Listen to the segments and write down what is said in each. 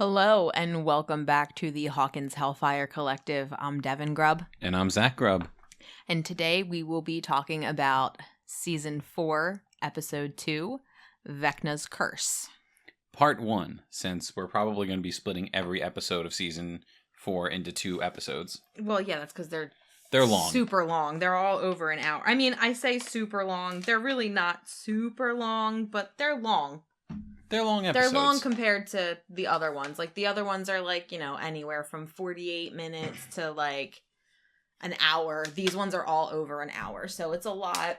Hello and welcome back to the Hawkins Hellfire Collective. I'm Devin Grubb. And I'm Zach Grubb. And today we will be talking about Season 4, Episode 2, Vecna's Curse. Part 1, since we're probably going to be splitting every episode of Season 4 into 2 episodes. Well, yeah, that's because they're long. Super long. They're all over an hour. I mean, I say super long. They're really not super long, but they're long. They're long episodes. They're long compared to the other ones. Like, the other ones are, like, anywhere from 48 minutes to, like, an hour. These ones are all over an hour. So it's a lot.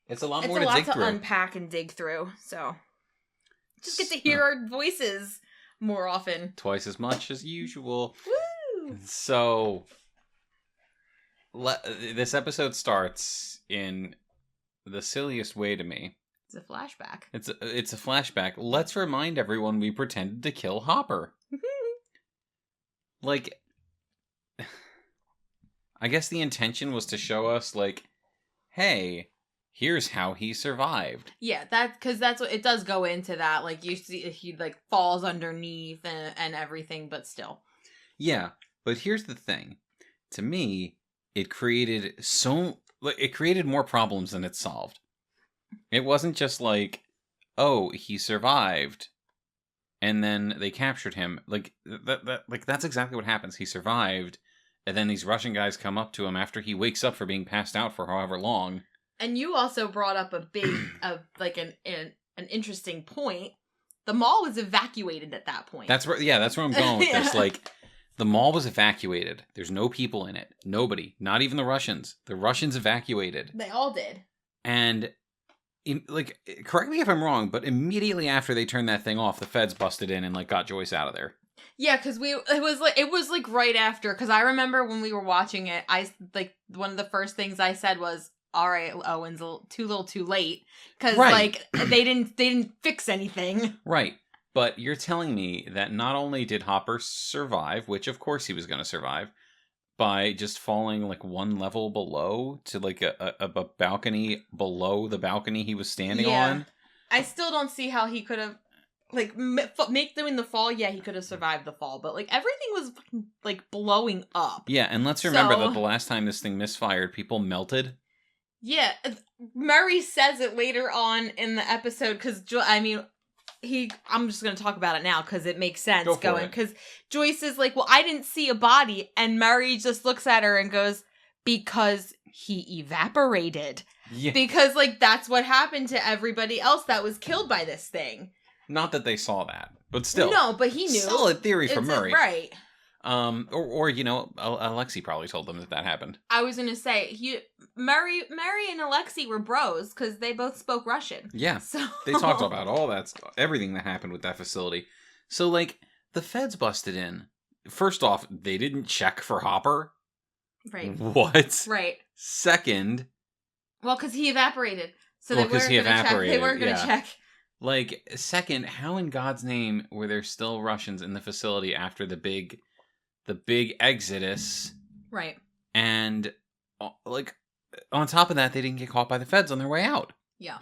It's a lot more to dig through. It's a lot to unpack and dig through. So just get to hear our voices more often. Twice as much as usual. Woo! So, this episode starts in the silliest way to me. It's a flashback. It's a flashback. Let's remind everyone we pretended to kill Hopper. Like, I guess the intention was to show us, like, hey, here's how he survived. Yeah, because that's what it does go into that. Like, you see, he like falls underneath and everything, but still. Yeah, but here's the thing. To me, it created more problems than it solved. It wasn't just like, oh, he survived, and then they captured him. Like that's exactly what happens. He survived, and then these Russian guys come up to him after he wakes up for being passed out for however long. And you also brought up a big, an interesting point. The mall was evacuated at that point. That's where I'm going with this. Like, the mall was evacuated. There's no people in it. Nobody. Not even the Russians. The Russians evacuated. They all did. And, like, correct me if I'm wrong, but immediately after they turned that thing off, the feds busted in and, like, got Joyce out of there. Yeah, because it was right after, because I remember when we were watching it, one of the first things I said was, all right, Owen's too little too late, because, like, they didn't fix anything. Right. But you're telling me that not only did Hopper survive, which of course he was going to survive, by just falling like one level below to like a balcony below the balcony he was standing on. I still don't see how he could have, like, make them in the fall. Yeah, he could have survived the fall, but like everything was fucking, like, blowing up. Yeah, and let's remember that the last time this thing misfired, people melted. Yeah, Murray says it later on in the episode because I'm just going to talk about it now because it makes sense because Joyce is like, well, I didn't see a body. And Murray just looks at her and goes, because he evaporated. Yeah. Because, like, that's what happened to everybody else that was killed by this thing. Not that they saw that, but still. No, but he knew. Solid theory from Murray. Right. Or Alexi probably told them that happened. I was going to say, Murray and Alexi were bros because they both spoke Russian. Yeah. So they talked about all that stuff, everything that happened with that facility. So, like, the feds busted in. First off, they didn't check for Hopper. Right. What? Right. Second. Well, because he evaporated. So they weren't going to check. They weren't going to check. Like, second, how in God's name were there still Russians in the facility after the big exodus? Right. And, like, on top of that, they didn't get caught by the feds on their way out. Yeah.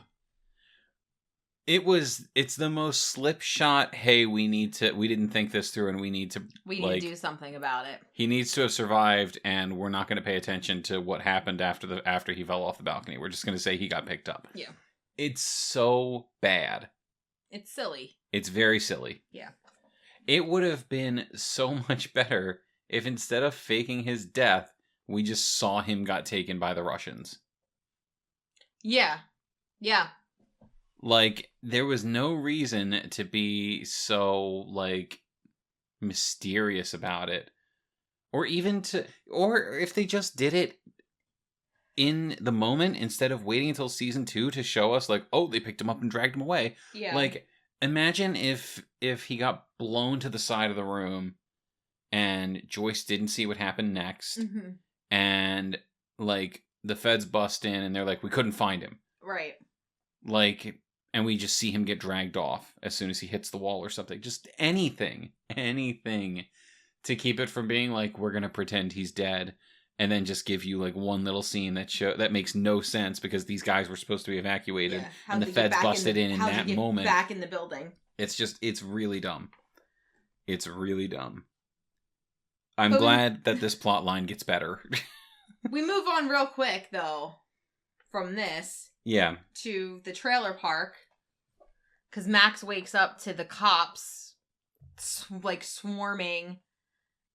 It's the most slipshod, hey, we didn't think this through and we need to do something about it. He needs to have survived and we're not going to pay attention to what happened after he fell off the balcony. We're just going to say he got picked up. Yeah. It's so bad. It's silly. It's very silly. Yeah. It would have been so much better if instead of faking his death, we just saw him got taken by the Russians. Yeah. Yeah. Like, there was no reason to be so, like, mysterious about it. Or if they just did it in the moment instead of waiting until season 2 to show us, like, oh, they picked him up and dragged him away. Yeah. Like, imagine if he got blown to the side of the room and Joyce didn't see what happened next. Mm-hmm. And, like, the feds bust in and they're like, we couldn't find him. Right. Like, and we just see him get dragged off as soon as he hits the wall or something. Just anything to keep it from being like, we're going to pretend he's dead. And then just give you, like, one little scene that makes no sense because these guys were supposed to be evacuated. Yeah. And the feds busted in that moment. Back in the building. It's really dumb. It's really dumb. I'm glad that this plot line gets better. We move on real quick, though, from this. Yeah. To the trailer park. Because Max wakes up to the cops, like, swarming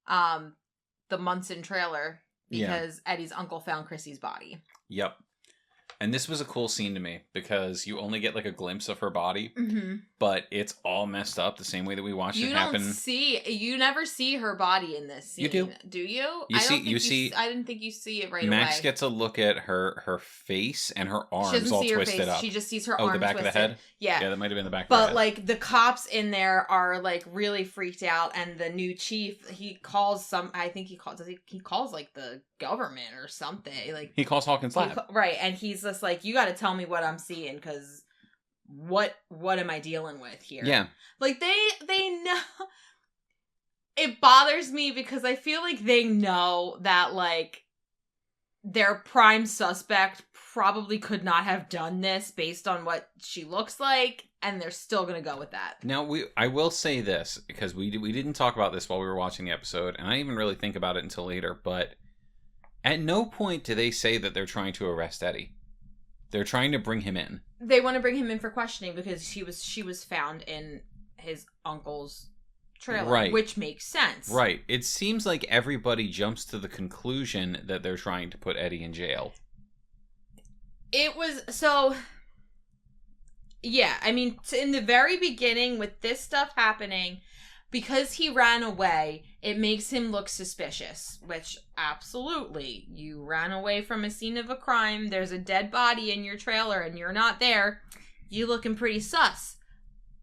the Munson trailer. Because Eddie's uncle found Chrissy's body. Yep. And this was a cool scene to me because you only get like a glimpse of her body, but it's all messed up the same way that we watched it happen. You never see her body in this scene. You do you? You see. I didn't think you see it right away. Max gets a look at her face and her arms all twisted up. She just sees her arms the back twisted. of the head. Yeah, that might have been the back. But of the head. Like the cops in there are like really freaked out, and the new chief he calls like the government or something. Like he calls Hawkins Lab. Right, and he's just like, you got to tell me what I'm seeing because what am I dealing with here? Yeah, like they know. It bothers me because I feel like they know that like their prime suspect probably could not have done this based on what she looks like, and they're still gonna go with that. Now I will say this because we didn't talk about this while we were watching the episode, and I didn't even really think about it until later, but. At no point do they say that they're trying to arrest Eddie. They're trying to bring him in. They want to bring him in for questioning because she was found in his uncle's trailer, right. Which makes sense. Right. It seems like everybody jumps to the conclusion that they're trying to put Eddie in jail. It was so... Yeah, I mean, in the very beginning with this stuff happening... Because he ran away, it makes him look suspicious, which absolutely, you ran away from a scene of a crime, there's a dead body in your trailer and you're not there, you looking pretty sus.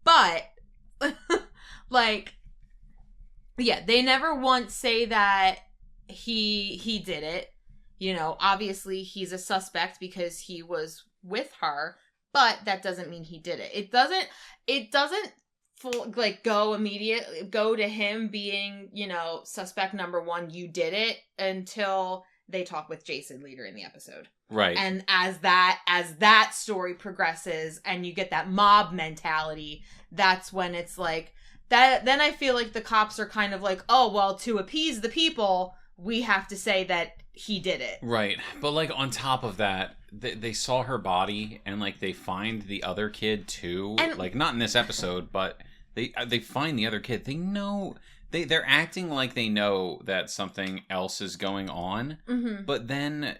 But, like, yeah, they never once say that he did it. You know, obviously he's a suspect because he was with her, but that doesn't mean he did it. It doesn't go to him being, you know, suspect number one, you did it, until they talk with Jason later in the episode. Right. And as that story progresses and you get that mob mentality, that's when it's like that. Then I feel like the cops are kind of like, oh, well, to appease the people, we have to say that he did it. Right. But like on top of that, they saw her body and like they find the other kid too. And, like not in this episode, but they find the other kid. They know they're acting like they know that something else is going on. Mm-hmm. But then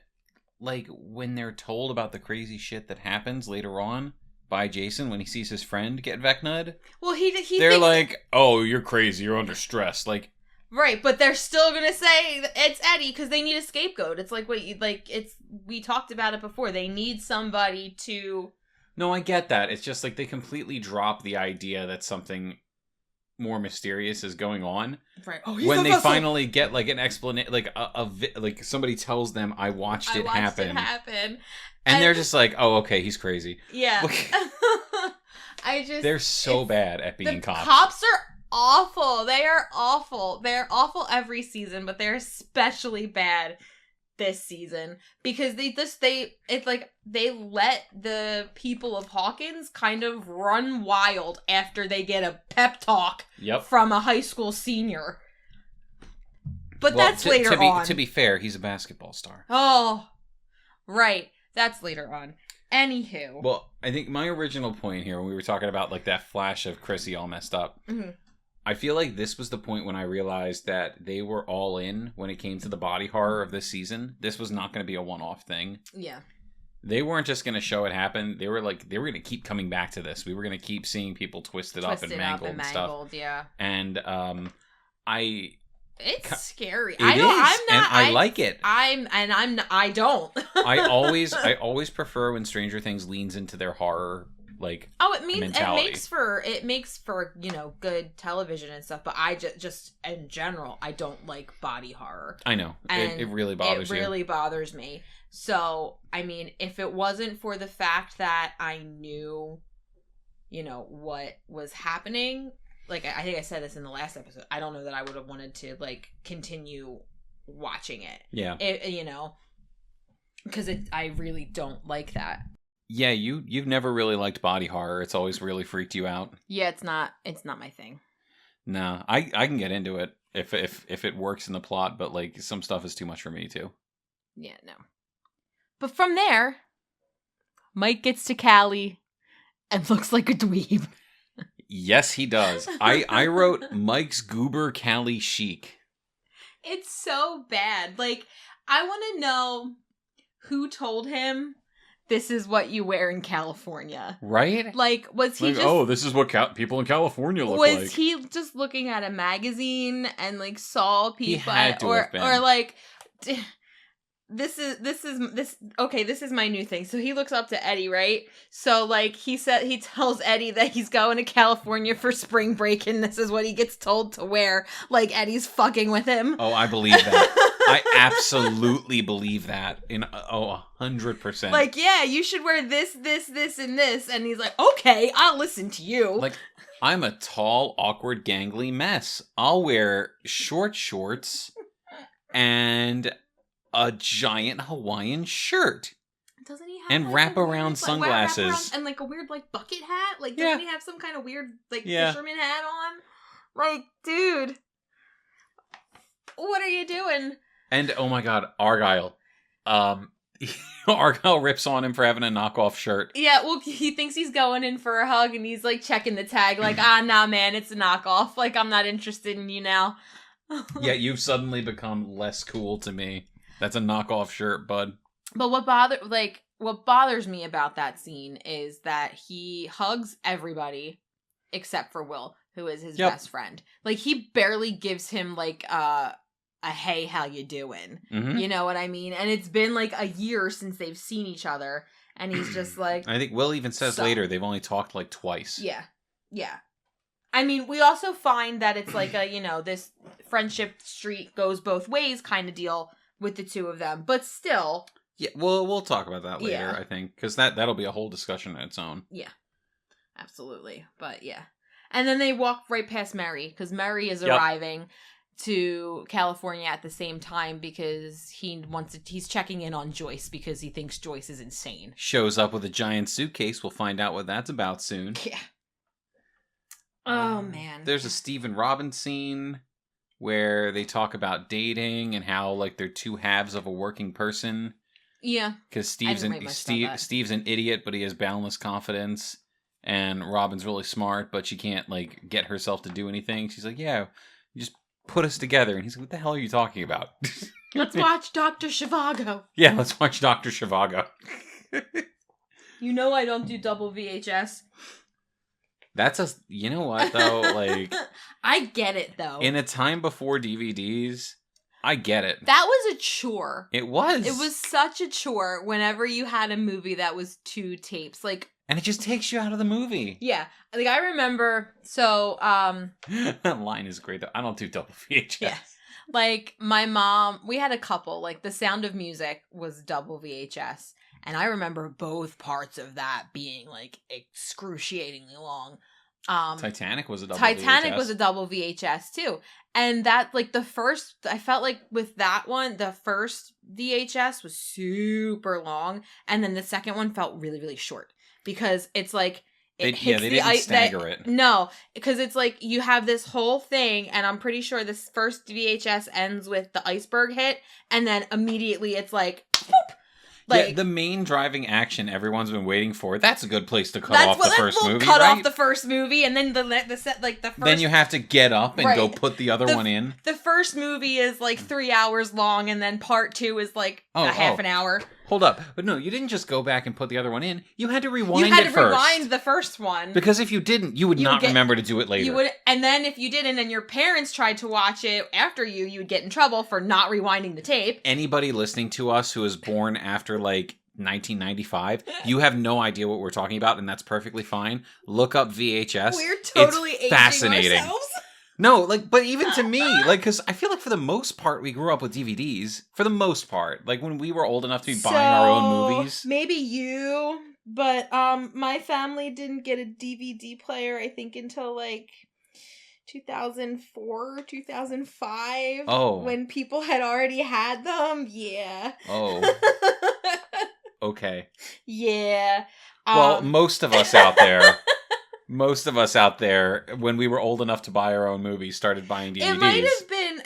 like when they're told about the crazy shit that happens later on by Jason when he sees his friend get Vecna'd. Well, they're like, "Oh, you're crazy. You're under stress." Like right, but they're still gonna say it's Eddie because they need a scapegoat. It's like we talked about it before. They need somebody to. No, I get that. It's just like they completely drop the idea that something more mysterious is going on. Right. Oh, when they finally get like an explanation, like like somebody tells them, "I watched it happen," and they're just like, "Oh, okay, he's crazy." Yeah. They're so bad at being cops. Cops are awful. They are awful. They're awful every season, but they're especially bad this season because they let the people of Hawkins kind of run wild after they get a pep talk from a high school senior. But that's later on. To be fair, he's a basketball star. Oh, right. That's later on. Anywho. Well, I think my original point here, when we were talking about like that flash of Chrissy all messed up, I feel like this was the point when I realized that they were all in when it came to the body horror of this season. This was not going to be a one-off thing. Yeah. They weren't just going to show it happen. They were going to keep coming back to this. We were going to keep seeing people twisted up and mangled and stuff. Yeah. And it's scary. I like it. I don't. I always prefer when Stranger Things leans into their horror mentality. It makes for you know, good television and stuff, but I just in general I don't like body horror. I know. It really bothers you. It really bothers me. So, I mean, if it wasn't for the fact that I knew, you know, what was happening, like I think I said this in the last episode, I don't know that I would have wanted to like continue watching it. Yeah. You know, because I really don't like that. Yeah, you've never really liked body horror. It's always really freaked you out. Yeah, it's not my thing. No, I can get into it if it works in the plot, but like some stuff is too much for me too. Yeah, no. But from there, Mike gets to Cali and looks like a dweeb. Yes, he does. I wrote Mike's goober Cali chic. It's so bad. Like, I want to know who told him this is what you wear in California. Right? Like, was he like, just... oh, this is what people in California look like. Was he just looking at a magazine and, like, saw people... He had to have been. Or, like... This is my new thing. So he looks up to Eddie, right? So like he tells Eddie that he's going to California for spring break and this is what he gets told to wear. Like Eddie's fucking with him. Oh, I believe that. I absolutely believe that. 100%. Like, yeah, you should wear this, and this. And he's like, okay, I'll listen to you. Like, I'm a tall, awkward, gangly mess. I'll wear short shorts and a giant Hawaiian shirt. Doesn't he have and wraparound sunglasses and like a weird like bucket hat? Like doesn't he have some kind of weird like fisherman hat on? Like, dude, what are you doing? And oh my god, Argyle. Argyle rips on him for having a knockoff shirt. Yeah, well, he thinks he's going in for a hug and he's like checking the tag like, nah man, it's a knockoff. Like, I'm not interested in you now. Yeah, you've suddenly become less cool to me. That's a knockoff shirt, bud. But what bothers me about that scene is that he hugs everybody except for Will, who is his best friend. Like, he barely gives him like a hey, how you doing? Mm-hmm. You know what I mean? And it's been like a year since they've seen each other, and he's just like... I think Will even says later they've only talked like twice. Yeah. Yeah. I mean, we also find that it's like a, this friendship streak goes both ways kind of deal with the two of them, but still. Yeah, we'll talk about that later, I think, because that'll be a whole discussion on its own. Yeah, absolutely. But yeah. And then they walk right past Mary, because Mary is arriving to California at the same time because he's checking in on Joyce because he thinks Joyce is insane. Shows up with a giant suitcase. We'll find out what that's about soon. Yeah. Oh, man. There's a Stephen Robbins scene where they talk about dating and how like they're two halves of a working person. Yeah. Because Steve's an idiot, but he has boundless confidence. And Robin's really smart, but she can't like get herself to do anything. She's like, yeah, you just put us together. And he's like, what the hell are you talking about? Let's watch Dr. Zhivago. Yeah, let's watch Dr. Zhivago. You know I don't do double VHS. That's you know what though, like... I get it though. In a time before DVDs, I get it. That was a chore. It was. It was such a chore whenever you had a movie that was 2 tapes. Like... And it just takes you out of the movie. Yeah. Like, I remember, so, that line is great though. I don't do double VHS. Yeah. Like, my mom, we had a couple, like, The Sound of Music was double VHS. And I remember both parts of that being, like, excruciatingly long. Titanic was a double VHS. Titanic was a double VHS, too. And that, like, I felt like with that one, the first VHS was super long. And then the second one felt really, really short. Because it's like... They didn't stagger it. No, because it's like you have this whole thing, and I'm pretty sure this first VHS ends with the iceberg hit, and then immediately it's like, boop. Like, yeah, the main driving action everyone's been waiting for. That's a good place to cut off the first movie, cut off the first movie, and then the set like the first. Then you have to get up and go put the other one in. The first movie is like 3 hours long, and then part 2 is like half an hour. Hold up. But no, you didn't just go back and put the other one in. You had to rewind it first. You had to rewind the first one. Because if you didn't, you would not remember to do it later. You would, and then if you didn't and your parents tried to watch it after you would get in trouble for not rewinding the tape. Anybody listening to us who was born after like 1995, you have no idea what we're talking about, and that's perfectly fine. Look up VHS. We're totally aging fascinating. Ourselves. No, like, but even to me, like, because I feel like for the most part, we grew up with DVDs. For the most part. Like, when we were old enough to be buying our own movies. Maybe you, but my family didn't get a DVD player, I think, until, like, 2004, 2005. Oh. When people had already had them. Yeah. Oh. Okay. Yeah. Well, most of us out there most of us out there, when we were old enough to buy our own movies, started buying DVDs.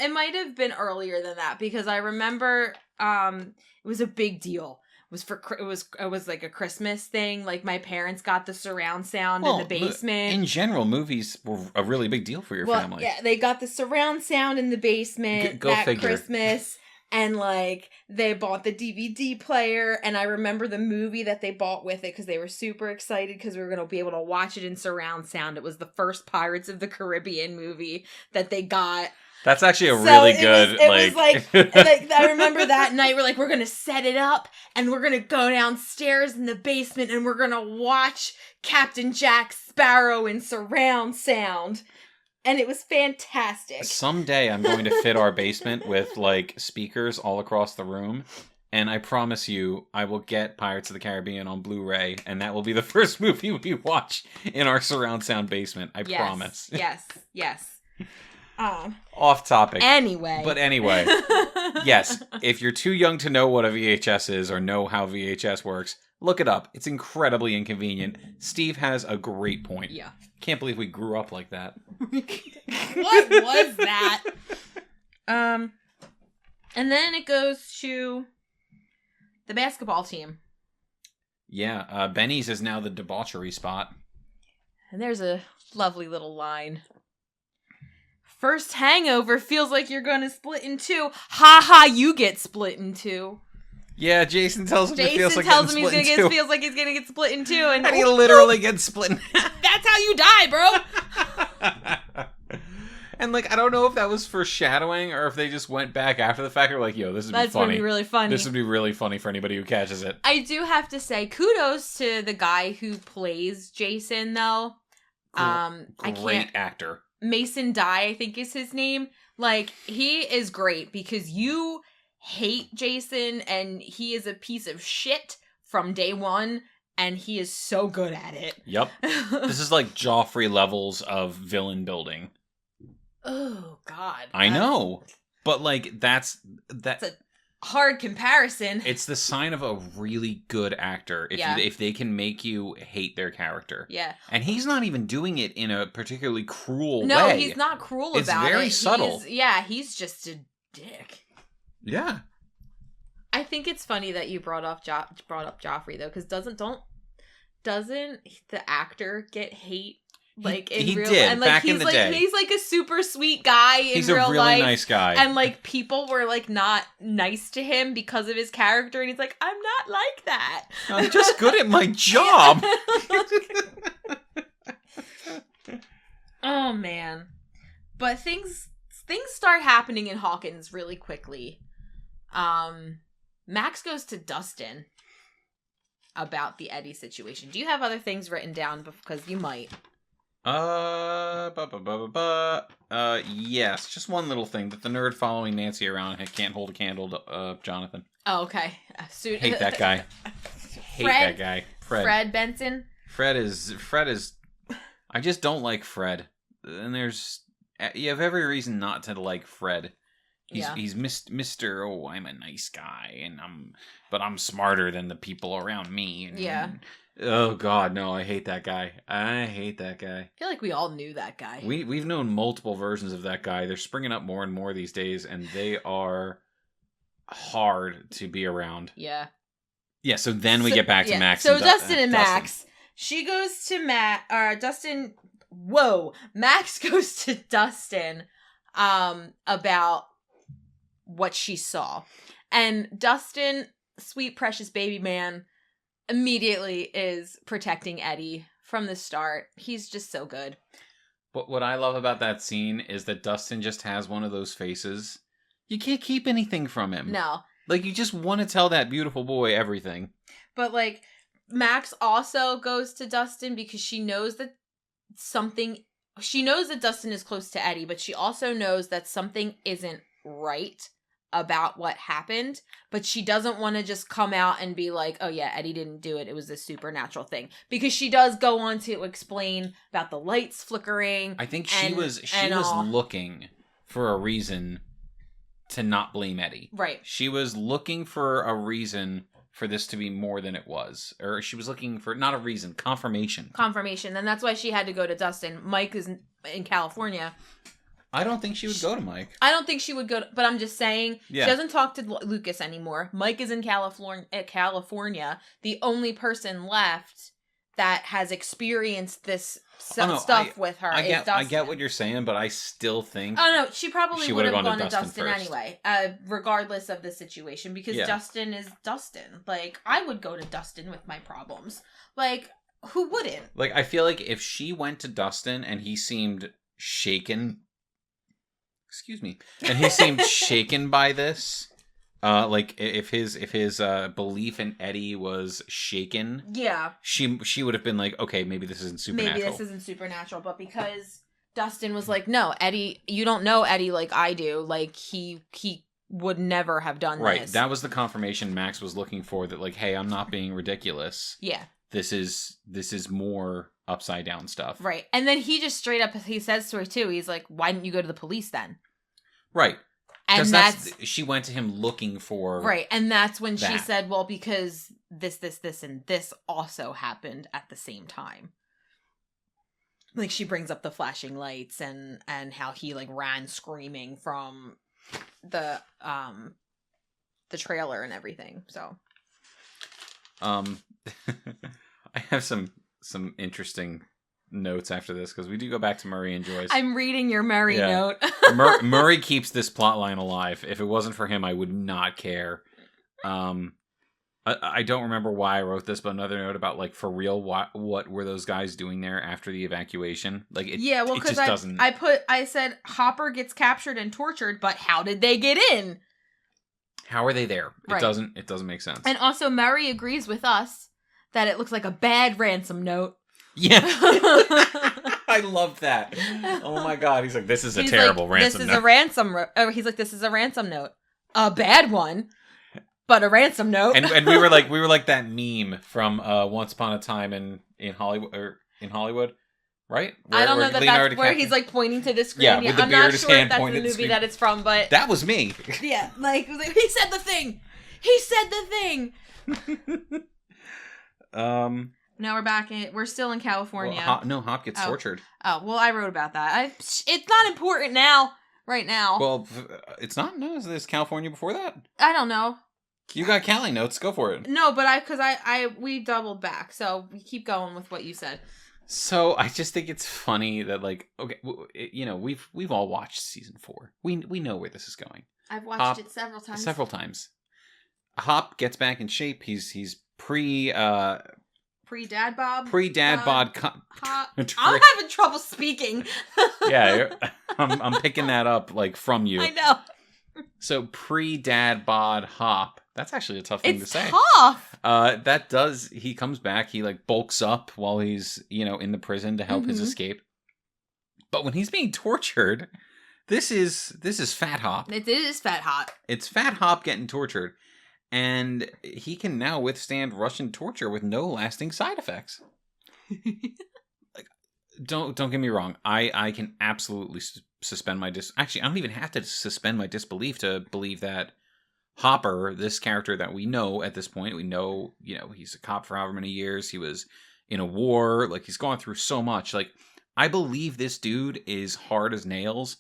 It might have been earlier than that, because I remember it was a big deal. It was like a Christmas thing. Like, my parents got the surround sound in the basement. In general, movies were a really big deal for your family. Yeah, they got the surround sound in the basement that Christmas. And, like, they bought the DVD player, and I remember the movie that they bought with it because they were super excited because we were going to be able to watch it in surround sound. It was the first Pirates of the Caribbean movie that they got. That's actually really good. It was like I remember that night, we're like, we're going to set it up, and we're going to go downstairs in the basement, and we're going to watch Captain Jack Sparrow in surround sound. And it was fantastic. Someday I'm going to fit our basement with, like, speakers all across the room. And I promise you, I will get Pirates of the Caribbean on Blu-ray. And that will be the first movie we watch in our surround sound basement. I promise. Yes. Off topic. Anyway. But anyway. Yes, if you're too young to know what a VHS is or know how VHS works, look it up. It's incredibly inconvenient. Steve has a great point. Yeah. Can't believe we grew up like that. What was that? And then it goes to the basketball team. Yeah, Benny's is now the debauchery spot. And there's a lovely little line. First hangover feels like you're going to split in two. Ha ha, you get split in two. Yeah, Jason tells him it feels like feels like he's gonna get split in two, and he literally gets split in half. That's how you die, bro. And, like, I don't know if that was foreshadowing or if they just went back after the fact. Or like, yo, this would be funny. That's gonna be really funny. This would be really funny for anybody who catches it. I do have to say, kudos to the guy who plays Jason, though. Great actor. Mason Dye, I think is his name. Like, he is great because you hate Jason and he is a piece of shit from day one, and he is so good at it. Yep. This is like Joffrey levels of villain building. Oh, God. I know. But, like, that's a hard comparison. It's the sign of a really good actor if they can make you hate their character. Yeah. And he's not even doing it in a particularly cruel way. No, he's not cruel about it. It's very subtle. He's just a dick. Yeah. I think it's funny that you brought up Joffrey, though, because doesn't the actor get hate? Like, in real life? And, like, back in the day. He's like a super sweet guy in real life. He's a really nice guy. And, like, people were, like, not nice to him because of his character. And he's like, I'm not like that. I'm just good at my job. Oh, man. But things start happening in Hawkins really quickly. Max goes to Dustin about the Eddie situation. Do you have other things written down? Because you might. Yes, just one little thing, that the nerd following Nancy around can't hold a candle to Jonathan. Oh, okay. Hate that guy. That guy. Fred Benson? Fred is, I just don't like Fred. And you have every reason not to like Fred. He's Mr. Oh, I'm a nice guy, but I'm smarter than the people around me. Oh, God, no, I hate that guy. I feel like we all knew that guy. We've known multiple versions of that guy. They're springing up more and more these days, and they are hard to be around. Yeah. Yeah, so then we get back to Max. So Dustin and Max. She goes to Dustin. Whoa. Max goes to Dustin about what she saw. And Dustin, sweet, precious baby man, immediately is protecting Eddie from the start. He's just so good. But what I love about that scene is that Dustin just has one of those faces. You can't keep anything from him. No. Like, you just want to tell that beautiful boy everything. But, like, Max also goes to Dustin because she knows that Dustin is close to Eddie, but she also knows that something isn't right about what happened, but she doesn't want to just come out and be like, oh yeah, Eddie didn't do it, it was a supernatural thing, because she does go on to explain about the lights flickering. I think she was looking for a reason to not blame Eddie. Right. She was looking for a reason for this to be more than it was. Or she was looking for, not a reason, confirmation. Confirmation. And that's why she had to go to Dustin. Mike is in California. I don't think she would go to Mike. I don't think she would go, but I'm just saying, Yeah. She doesn't talk to Lucas anymore. Mike is in California. The only person left that has experienced this stuff with her is Dustin. I get what you're saying, but I still think... Oh, no, she probably would have gone to Dustin first. Anyway, regardless of the situation, because Dustin is Dustin. Like, I would go to Dustin with my problems. Like, who wouldn't? Like, I feel like if she went to Dustin and he seemed shaken... Excuse me. And he seemed shaken by this. Like if his belief in Eddie was shaken, she would have been like, okay, maybe this isn't supernatural. But because Dustin was like, no, Eddie, you don't know Eddie like I do. Like he would never have done right. this. That was the confirmation Max was looking for. That like, hey, I'm not being ridiculous. Yeah. This is more upside down stuff. Right. And then he just straight up, he says to her too, he's like, why didn't you go to the police then? Right. And she went to him looking for... Right. And that's when she said, well, because this, and this also happened at the same time. Like she brings up the flashing lights and how he like ran screaming from the trailer and everything. So I have some interesting notes after this because we do go back to Murray and Joyce. I'm reading your Murray note. Murray keeps this plot line alive. If it wasn't for him, I would not care. I don't remember why I wrote this, but another note about like for real, what were those guys doing there after the evacuation? Like because I said Hopper gets captured and tortured, but how did they get in? How are they there? Right. It doesn't make sense. And also Murray agrees with us that it looks like a bad ransom note. Yeah. I love that. Oh my god. He's like, this is a terrible ransom note. He's like, this is a ransom note. A bad one, but a ransom note. And we were like that meme from Once Upon a Time in Hollywood. Right? I don't know that's where he's like pointing to the screen. Yeah, with the I'm beard not his sure hand if that's pointing the at the movie screen. that it's from, but that was me. Yeah, like he said the thing. He said the thing. Now we're back we're still in California. Well, Hop gets tortured. Oh, well, I wrote about that. It's not important right now. Well, it's not. No, is California before that? I don't know. You got Cali notes. Go for it. No, but we doubled back, so we keep going with what you said. So I just think it's funny that like, okay, we've all watched season 4. We know where this is going. I've watched it several times. Several times. Hop gets back in shape. He's Pre-dad bod. I'm having trouble speaking. Yeah, I'm picking that up like from you. I know. So pre-dad bod Hop. That's actually a tough thing to say. Tough. He comes back. He like bulks up while he's in the prison to help his escape. But when he's being tortured, this is Fat Hop. It is Fat Hop. It's Fat Hop getting tortured. And he can now withstand Russian torture with no lasting side effects. Like, don't get me wrong. I can absolutely suspend my Actually, I don't even have to suspend my disbelief to believe that Hopper, this character that we know at this point, we know, he's a cop for however many years. He was in a war. Like, he's gone through so much. Like, I believe this dude is hard as nails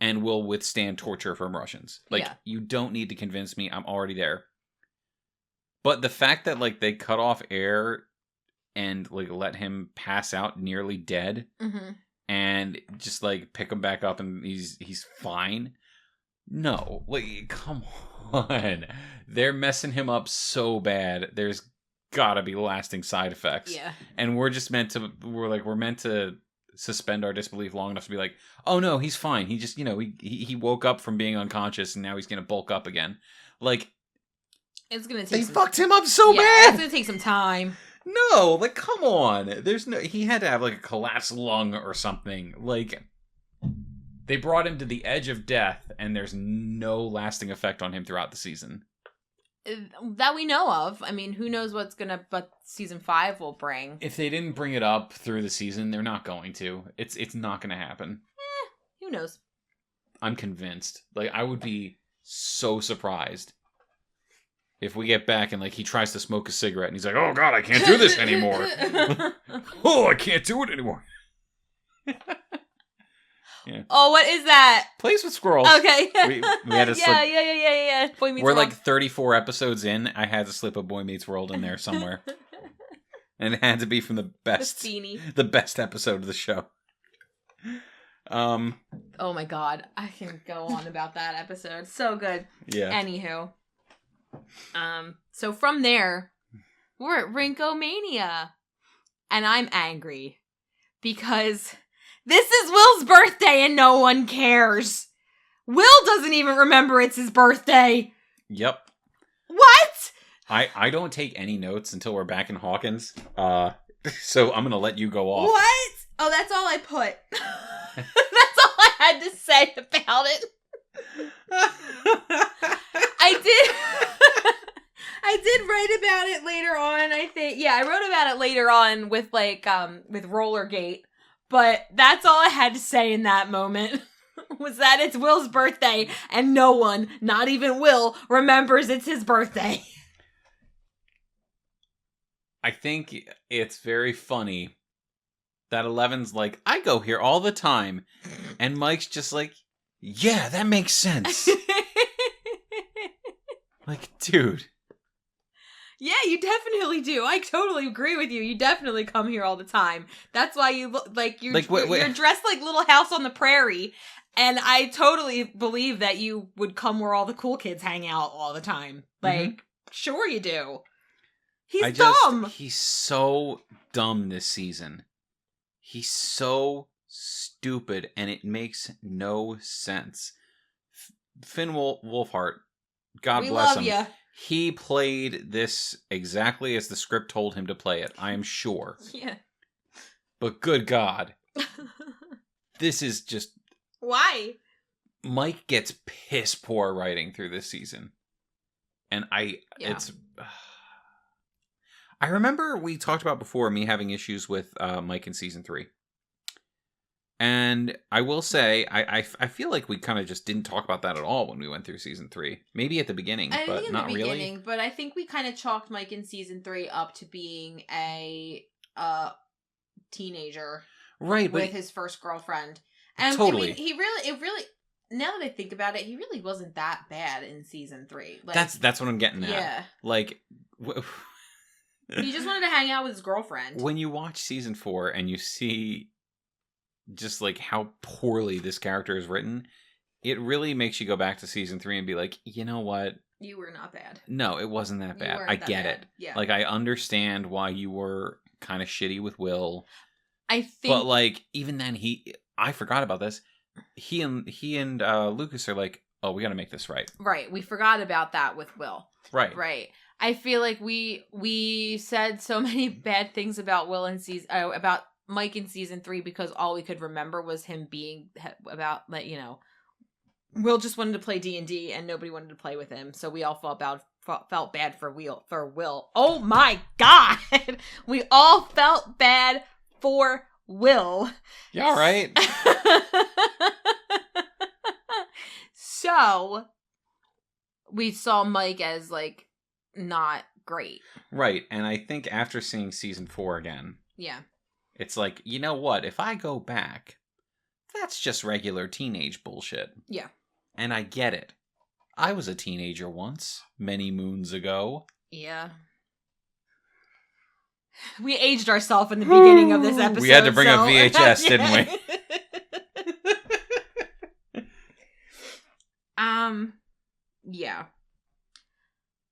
and will withstand torture from Russians. Like, you don't need to convince me. I'm already there. But the fact that like they cut off air and like let him pass out nearly dead and just like pick him back up and he's fine. No, like come on. They're messing him up so bad. There's gotta be lasting side effects. Yeah. And we're meant to suspend our disbelief long enough to be like, oh no, he's fine. He just, he woke up from being unconscious and now he's gonna bulk up again. Like, it's gonna take. They fucked him up so bad. It's gonna take some time. No, like come on. He had to have like a collapsed lung or something. Like they brought him to the edge of death, and there's no lasting effect on him throughout the season that we know of. I mean, who knows what season 5 will bring? If they didn't bring it up through the season, they're not going to. It's not going to happen. Who knows? I'm convinced. Like I would be so surprised. if we get back and like he tries to smoke a cigarette and he's like, oh God, I can't do this anymore. Oh, I can't do it anymore. Yeah. Oh, what is that? Plays with squirrels. Okay. We had to slip. Yeah. Boy Meets We're World. like 34 episodes in. I had to slip a Boy Meets World in there somewhere. And it had to be from the best episode of the show. Oh my God. I can go on about that episode. So good. Yeah. Anywho. So from there, we're at Rinkomania. And I'm angry. Because this is Will's birthday and no one cares. Will doesn't even remember it's his birthday. Yep. What? I don't take any notes until we're back in Hawkins. So I'm going to let you go off. What? Oh, that's all I put. That's all I had to say about it. I did write about it later on, I think. Yeah, I wrote about it later on with with Rollergate. But that's all I had to say in that moment. Was that it's Will's birthday and no one, not even Will, remembers it's his birthday. I think it's very funny that Eleven's like, I go here all the time. And Mike's just like, yeah, that makes sense. Like, dude. Yeah, you definitely do. I totally agree with you. You definitely come here all the time. That's why you look like you're dressed like Little House on the Prairie. And I totally believe that you would come where all the cool kids hang out all the time. Like, sure you do. He's dumb. He's so dumb this season. He's so stupid, and it makes no sense. Finn Wolfhard, God bless him. Ya. He played this exactly as the script told him to play it, I am sure. Yeah. But good God. This is just... Why? Mike gets piss poor writing through this season. And it's... I remember we talked about before me having issues with Mike in season 3. And I will say, I feel like we kind of just didn't talk about that at all when we went through season 3. Maybe at the beginning, but not really. But I think we kind of chalked Mike in season 3 up to being a teenager, right? With his first girlfriend, and totally. I mean, it really. Now that I think about it, he really wasn't that bad in season 3. Like, that's what I'm getting at. Yeah, like. He just wanted to hang out with his girlfriend. When you watch season 4 and you see just like how poorly this character is written, it really makes you go back to season 3 and be like, you know what? You were not bad. No, it wasn't that bad. I get it. Yeah. Like, I understand why you were kind of shitty with Will. I think. But like, even then, I forgot about this. He and Lucas are like, oh, we got to make this right. Right. We forgot about that with Will. Right. Right. I feel like we said so many bad things about Will in about Mike in season 3 because all we could remember was him being about, like, you know, Will just wanted to play D&D and nobody wanted to play with him, so we all felt bad for Will. Oh my God, we all felt bad for Will. Yeah, all right. So we saw Mike as like not great. Right. And I think after seeing season 4 again, yeah, it's like, you know what? If I go back, that's just regular teenage bullshit. Yeah. And I get it. I was a teenager once, many moons ago. Yeah. We aged ourselves in the beginning of this episode. We had to bring up VHS, didn't we? Yeah.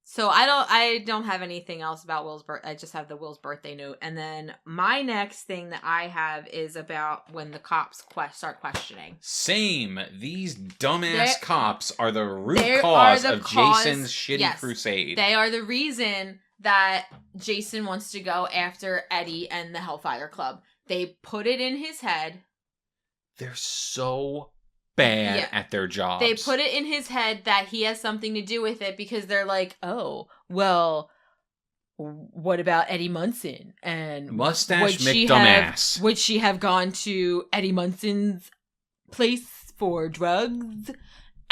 So I don't have anything else about Will's birthday. I just have the Will's birthday note. And then my next thing that I have is about when the cops start questioning. Same. These dumbass cops are the root cause of Jason's shitty crusade. They are the reason that Jason wants to go after Eddie and the Hellfire Club. They put it in his head. They're so bad at their jobs. They put it in his head that he has something to do with it because they're like, oh, well, what about Eddie Munson? And Mustache McDumbass. Would she have gone to Eddie Munson's place for drugs?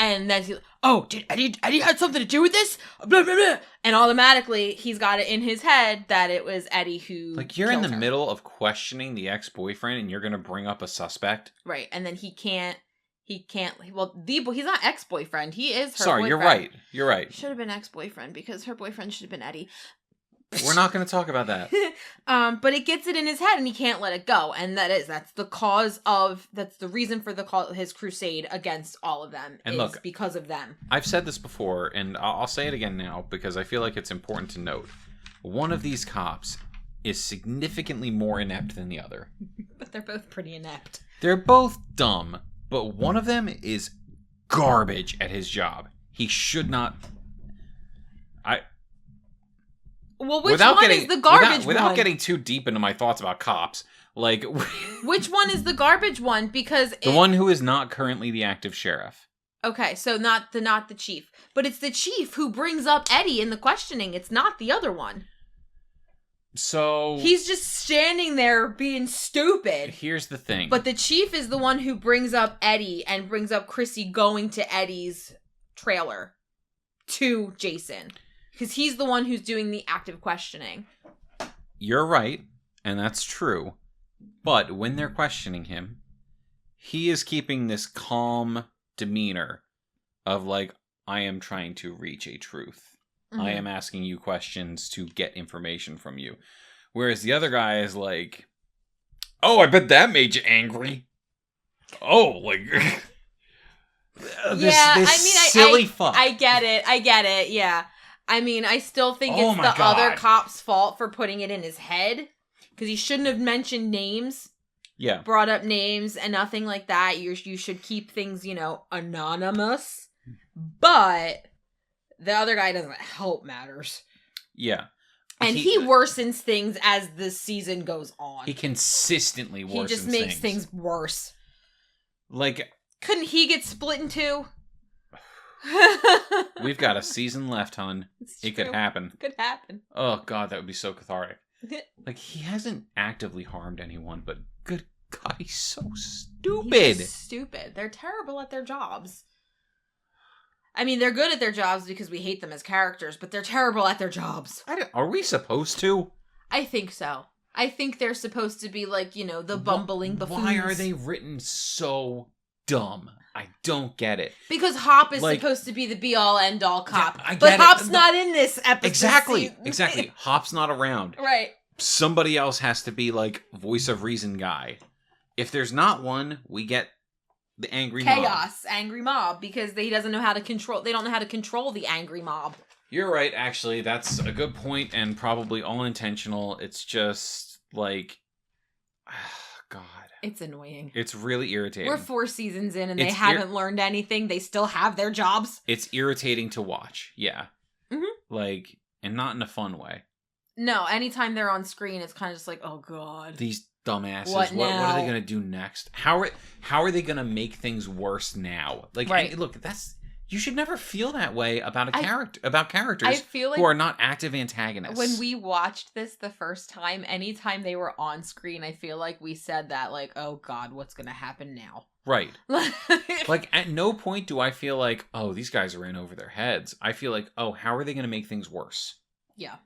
And then he's like, oh, did Eddie had something to do with this? Blah, blah, blah. And automatically, he's got it in his head that it was Eddie who Like, you're in the her. middle of questioning the ex-boyfriend, and you're going to bring up a suspect? Right, and then he can't, well, he's not ex-boyfriend, he is her Sorry, boyfriend. you're right. Should have been ex-boyfriend, because her boyfriend should have been Eddie. We're not going to talk about that. But it gets it in his head, and he can't let it go, and that's the reason for his crusade against all of them, and look, because of them. I've said this before, and I'll say it again now, because I feel like it's important to note. One of these cops is significantly more inept than the other. But they're both pretty inept. They're both dumb, but one of them is garbage at his job. He should not... Well, which one is the garbage one? Without getting too deep into my thoughts about cops, like... Which one is the garbage one? Because the one who is not currently the active sheriff. Okay, so not the chief. But it's the chief who brings up Eddie in the questioning. It's not the other one. So... He's just standing there being stupid. Here's the thing. But the chief is the one who brings up Eddie and brings up Chrissy going to Eddie's trailer to Jason. Because he's the one who's doing the active questioning. You're right, and that's true. But when they're questioning him, he is keeping this calm demeanor of like, I am trying to reach a truth. Mm-hmm. I am asking you questions to get information from you. Whereas the other guy is like, oh, I bet that made you angry. Oh, like... silly fuck. I get it, yeah. I mean, I still think it's the other cop's fault for putting it in his head. Because he shouldn't have mentioned names. Yeah. Brought up names and nothing like that. You should keep things, anonymous. But the other guy doesn't help matters. Yeah. And he worsens things as the season goes on. He consistently worsens things. He just makes things worse. Like... Couldn't he get split in two? We've got a season left, hon. It could happen. Could happen. Oh, God, that would be so cathartic. Like, he hasn't actively harmed anyone, but good God, he's so stupid. He's stupid. They're terrible at their jobs. I mean, they're good at their jobs because we hate them as characters, but they're terrible at their jobs. Are we supposed to? I think so. I think they're supposed to be like, the bumbling buffoons. Why are they written so dumb? I don't get it. Because Hop is supposed to be the be-all, end-all cop. Yeah, but Hop's not in this episode. Exactly. Hop's not around. Right. Somebody else has to be, like, voice of reason guy. If there's not one, we get the angry mob. Chaos, angry mob, because they don't know how to control the angry mob. You're right, actually. That's a good point and probably all intentional. It's just, like... God. It's annoying. It's really irritating. We're 4 seasons in and they haven't learned anything. They still have their jobs. It's irritating to watch. Yeah. Mm-hmm. Like, and not in a fun way. No, anytime they're on screen, it's kind of just like, oh God. These dumbasses. What are they going to do next? How are they going to make things worse now? Like, right. Look, you should never feel that way about characters who are not active antagonists. When we watched this the first time, anytime they were on screen, I feel like we said that, like, oh God, what's going to happen now? Right. Like, at no point do I feel like, oh, these guys are in over their heads. I feel like, oh, how are they going to make things worse? Yeah.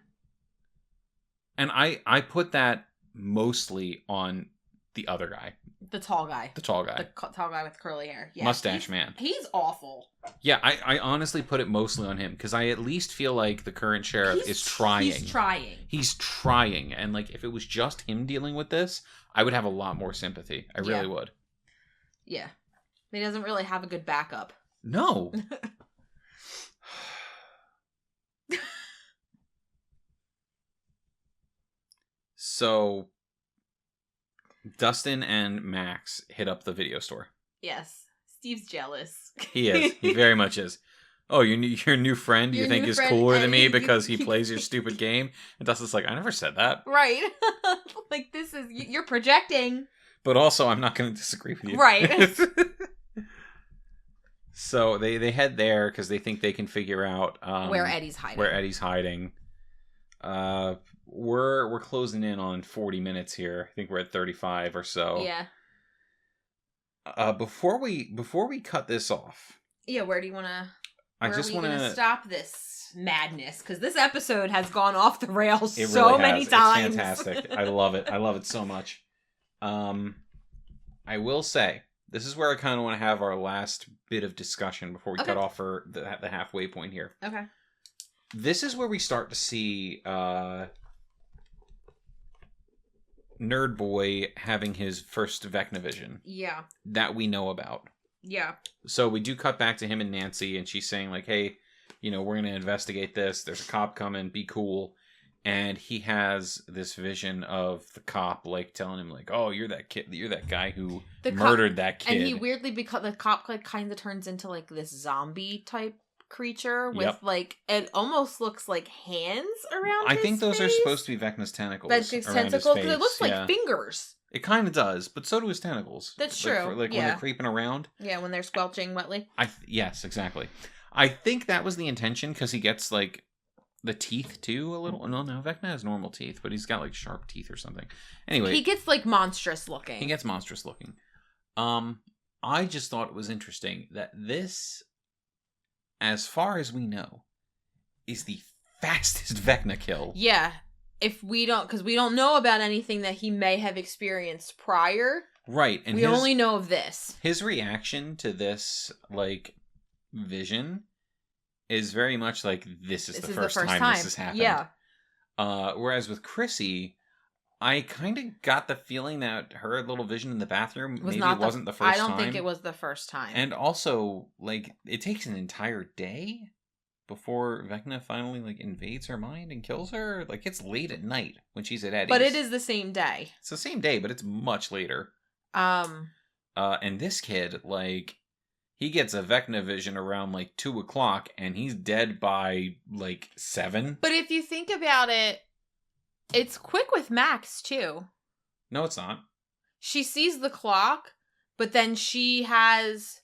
And I put that mostly on the other guy. The tall guy. The tall guy with curly hair. Yeah, Mustache man. He's awful. Yeah, I honestly put it mostly on him because I at least feel like the current sheriff is trying. He's trying. And like, if it was just him dealing with this, I would have a lot more sympathy. I really would. Yeah. He doesn't really have a good backup. No. So... Dustin and Max hit up the video store. Yes. Steve's jealous. He is. He very much is. Oh, your new friend you think is cooler than me because he plays your stupid game? And Dustin's like, I never said that. Right. Like, you're projecting. But also, I'm not going to disagree with you. Right. So they head there because they think they can figure out... where Eddie's hiding. We're closing in on 40 minutes here. I think we're at 35 or so. Yeah. Before we cut this off, Yeah, where do you want to... I just want to stop this madness, because this episode has gone off the rails many times. It's fantastic. I love it. I love it so much. I will say, this is where I kind of want to have our last bit of discussion before we cut off for the halfway point here. Okay. This is where we start to see Nerd Boy having his first Vecna vision. Yeah. That we know about. Yeah. So we do cut back to him and Nancy, and she's saying, like, hey, we're going to investigate this. There's a cop coming. Be cool. And he has this vision of the cop, like, telling him, like, oh, you're that kid. You're that guy who murdered that kid. And he weirdly, because the cop, like, kind of turns into, like, this zombie type creature with, like, it almost looks like hands around his think those face. are supposed to be Vecna's tentacles. Vecna's tentacles, because it looks like fingers. It kind of does, but so do his tentacles. That's true. When they're creeping around. Yeah, when they're squelching wetly. Yes, exactly. I think that was the intention, because he gets, like, the teeth, too, a little. No, Vecna has normal teeth, but he's got, like, sharp teeth or something. Anyway. He gets, like, monstrous looking. He gets monstrous looking. I just thought it was interesting that this, as far as we know, is the fastest Vecna kill. Yeah. Because we don't know about anything that he may have experienced prior. Right. And we only know of this. His reaction to this, like, vision is very much like, this is the first time this has happened. Yeah. Whereas with Chrissy, I kind of got the feeling that her little vision in the bathroom wasn't the first time. I don't think it was the first time. And also, like, it takes an entire day before Vecna finally, like, invades her mind and kills her. Like, it's late at night when she's at Eddie's. But it is the same day. It's the same day, but it's much later. And this kid, like, he gets a Vecna vision around, like, 2 o'clock, and he's dead by, like, 7. But if you think about it, it's quick with Max, too. No, it's not. She sees the clock, but then she has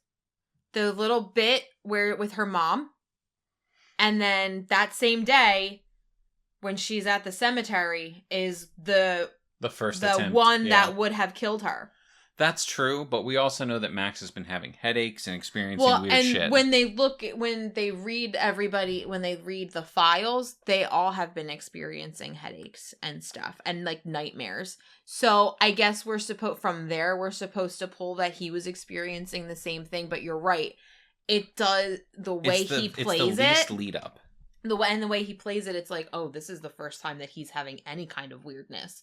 the little bit with her mom. And then that same day, when she's at the cemetery, is the first attempt. One that would have killed her. That's true, but we also know that Max has been having headaches and experiencing weird shit. And when they read the files, they all have been experiencing headaches and stuff, and, like, nightmares. So I guess we're supposed to pull that he was experiencing the same thing, but you're right. It does, the way he plays it's the least lead up. The way he plays it, it's like, oh, this is the first time that he's having any kind of weirdness.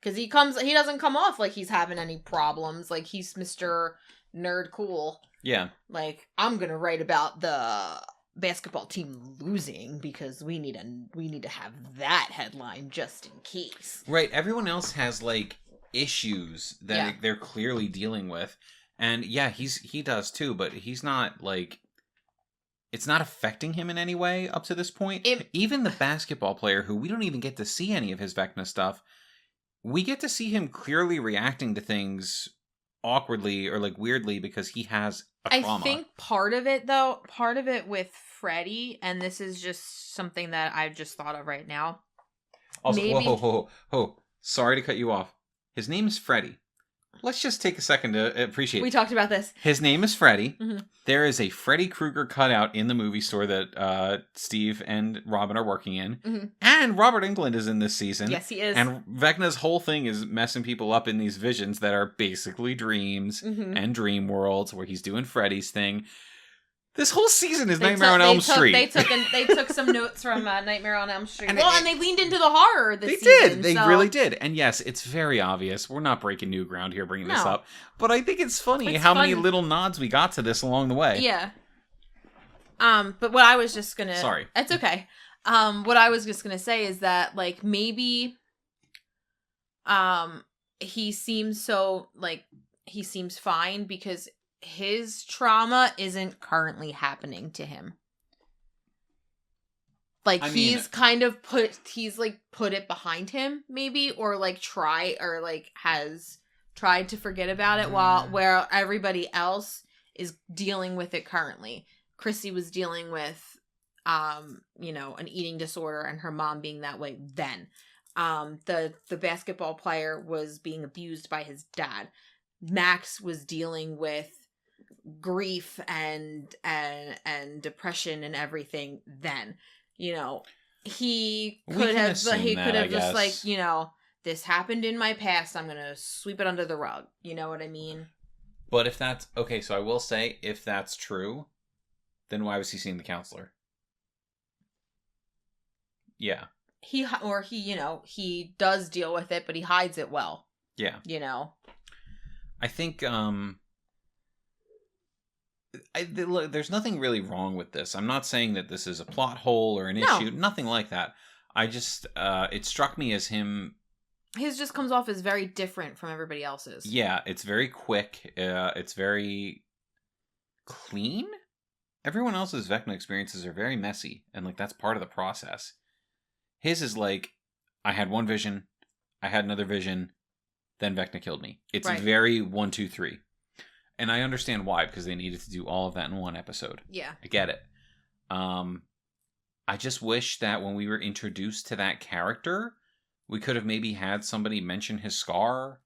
Because he doesn't come off like he's having any problems. Like, he's Mr. Nerd Cool. Yeah. Like, I'm gonna write about the basketball team losing because we need to have that headline just in case. Right. Everyone else has, like, issues that they're clearly dealing with. And yeah, he does too, but he's not, like, it's not affecting him in any way up to this point. Even the basketball player, who we don't even get to see any of his Vecna stuff, we get to see him clearly reacting to things awkwardly or, like, weirdly because he has a trauma. I think part of it with Freddy, and this is just something that I've just thought of right now. Also, whoa. Sorry to cut you off. His name is Freddy. Let's just take a second to appreciate. We talked about this. His name is Freddy. Mm-hmm. There is a Freddy Krueger cutout in the movie store that Steve and Robin are working in. Mm-hmm. And Robert Englund is in this season. Yes, he is. And Vecna's whole thing is messing people up in these visions that are basically dreams and dream worlds where he's doing Freddy's thing. This whole season is Nightmare on Elm Street. They took some notes from Nightmare on Elm Street. And they leaned into the horror this season. They really did. And yes, it's very obvious. We're not breaking new ground here bringing this up. But I think it's funny how many little nods we got to this along the way. Yeah. But what I was just gonna... Sorry. It's okay. What I was just gonna say is that, like, maybe... he seems fine because his trauma isn't currently happening to him. Like, he's put it behind him, maybe, or, like, has tried to forget about it where everybody else is dealing with it currently. Chrissy was dealing with, an eating disorder and her mom being that way then. The basketball player was being abused by his dad. Max was dealing with grief and depression and everything then. You know, he could have just like, you know, this happened in my past, I'm gonna sweep it under the rug. You know what I mean? But if that's okay, so I will say, if that's true, then why was he seeing the counselor? Yeah. He you know, he does deal with it, but he hides it well. Yeah. You know? I think, look, there's nothing really wrong with this. I'm not saying that this is a plot hole or an issue. Nothing like that. I just, it struck me as him... His just comes off as very different from everybody else's. Yeah, it's very quick. It's very clean. Everyone else's Vecna experiences are very messy, and like that's part of the process. His is like, I had one vision, I had another vision, then Vecna killed me. It's very 1, 2, 3. And I understand why, because they needed to do all of that in one episode. Yeah. I get it. I just wish that when we were introduced to that character, we could have maybe had somebody mention his scar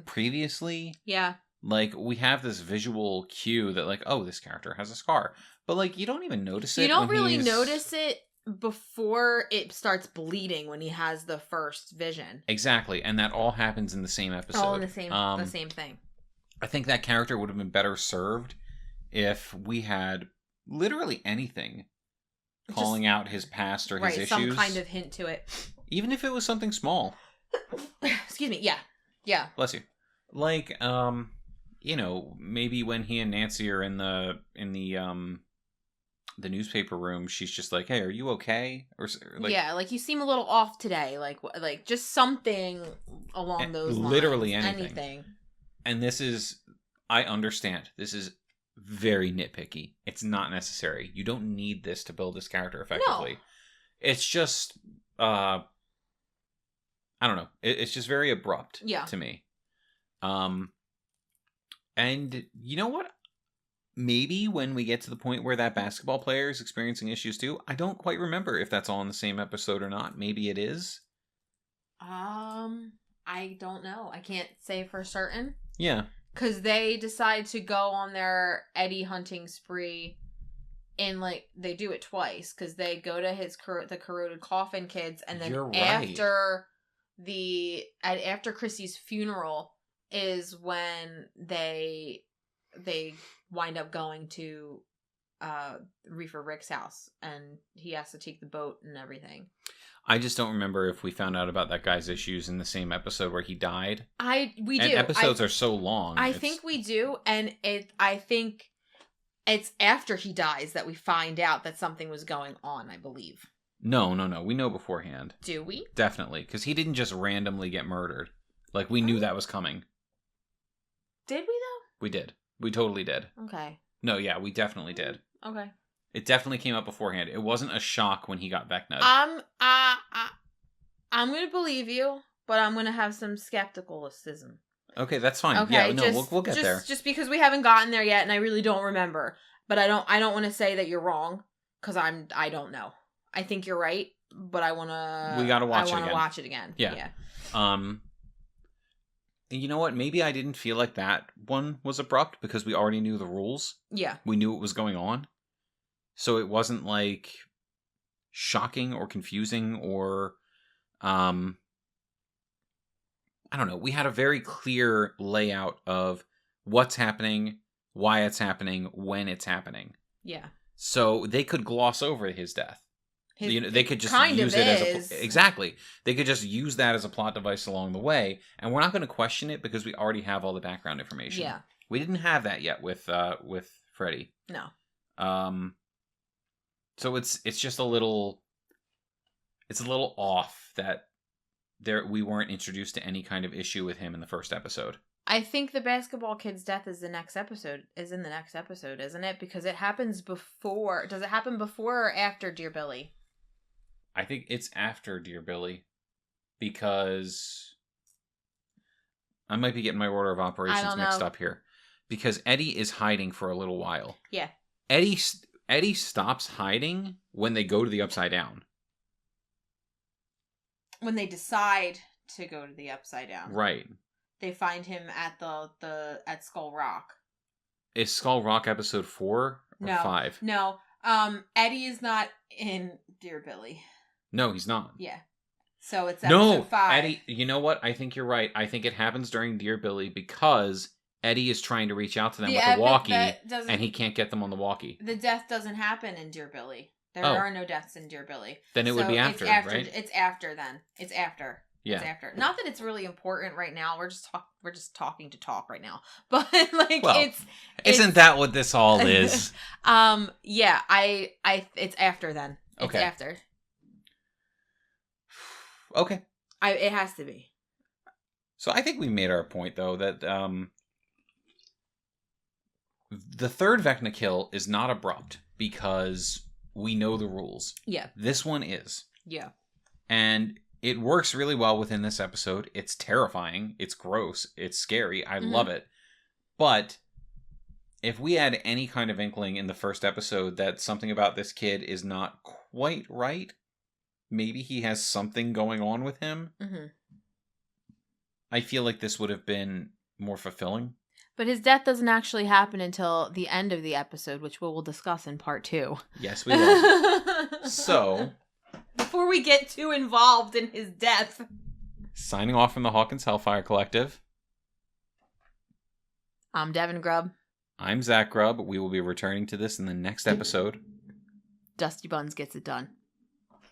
previously. Yeah. Like, we have this visual cue that, like, oh, this character has a scar. But, like, you don't even notice it. You don't really notice it before it starts bleeding when he has the first vision. Exactly. And that all happens in the same episode. All in the same thing. I think that character would have been better served if we had literally anything calling out his past or his issues. Some kind of hint to it. Even if it was something small. Excuse me. Yeah. Yeah. Bless you. Like, you know, maybe when he and Nancy are in the newspaper room, she's just like, "Hey, are you okay?" Or like, yeah, like you seem a little off today. Like just something along those lines. Literally anything. And this is, I understand. This is very nitpicky. It's not necessary. You don't need this to build this character effectively. No. It's just, I don't know. It's just very abrupt to me. And you know what? Maybe when we get to the point where that basketball player is experiencing issues too, I don't quite remember if that's all in the same episode or not. Maybe it is. I don't know. I can't say for certain. Yeah. Because they decide to go on their Eddie hunting spree, and like they do it twice. Because they go to the corroded coffin kids, and then after Chrissy's funeral is when they wind up going to Reefer Rick's house, and he has to take the boat and everything. I just don't remember if we found out about that guy's issues in the same episode where he died. We do. And episodes are so long. I think we do, and I think it's after he dies that we find out that something was going on, I believe. No. We know beforehand. Do we? Definitely, because he didn't just randomly get murdered. Like, we knew that was coming. Did we, though? We did. We totally did. Okay. No, yeah, we definitely did. Okay. It definitely came up beforehand. It wasn't a shock when he got Vecna. I'm going to believe you, but I'm going to have some skepticism. Okay, that's fine. Okay, yeah, no, we'll get there. Just because we haven't gotten there yet, and I really don't remember. But I don't want to say that you're wrong, because I don't know. I think you're right, but I want to... We got to watch it again. I want to watch it again. Yeah. You know what? Maybe I didn't feel like that one was abrupt because we already knew the rules. Yeah. We knew what was going on. So it wasn't like shocking or confusing or I don't know. We had a very clear layout of what's happening, why it's happening, when it's happening. Yeah. So they could gloss over his death. They could just use it as exactly. They could just use that as a plot device along the way, and we're not going to question it because we already have all the background information. Yeah, we didn't have that yet with Freddy. No. So it's just a little off that we weren't introduced to any kind of issue with him in the first episode. I think the basketball kid's death is in the next episode, isn't it? Because it happens before. Does it happen before or after Dear Billy? I think it's after Dear Billy, because I might be getting my order of operations mixed up here. Because Eddie is hiding for a little while. Yeah. Eddie stops hiding when they go to the Upside Down. When they decide to go to the Upside Down. Right. They find him at at Skull Rock. Is Skull Rock episode 4 or No. 5? No. Eddie is not in Dear Billy. No, he's not. Yeah. So it's episode 5. Eddie, you know what? I think you're right. I think it happens during Dear Billy because Eddie is trying to reach out to them with the walkie, and he can't get them on the walkie. The death doesn't happen in Dear Billy. There are no deaths in Dear Billy. Then it would be after, right? It's after then. It's after. Yeah. It's after. Not that it's really important right now. We're just talking to talk right now. But like isn't that what this all is? Yeah, it's after then. It's after. Okay. It has to be. So I think we made our point though that the third Vecna kill is not abrupt because we know the rules. Yeah. This one is. Yeah. And it works really well within this episode. It's terrifying. It's gross. It's scary. I love it. But if we had any kind of inkling in the first episode that something about this kid is not quite right, maybe he has something going on with him, I feel like this would have been more fulfilling. But his death doesn't actually happen until the end of the episode, which we will discuss in part 2. Yes, we will. So, before we get too involved in his death. Signing off from the Hawkins Hellfire Collective. I'm Devin Grubb. I'm Zach Grubb. We will be returning to this in the next episode. Dusty Buns gets it done.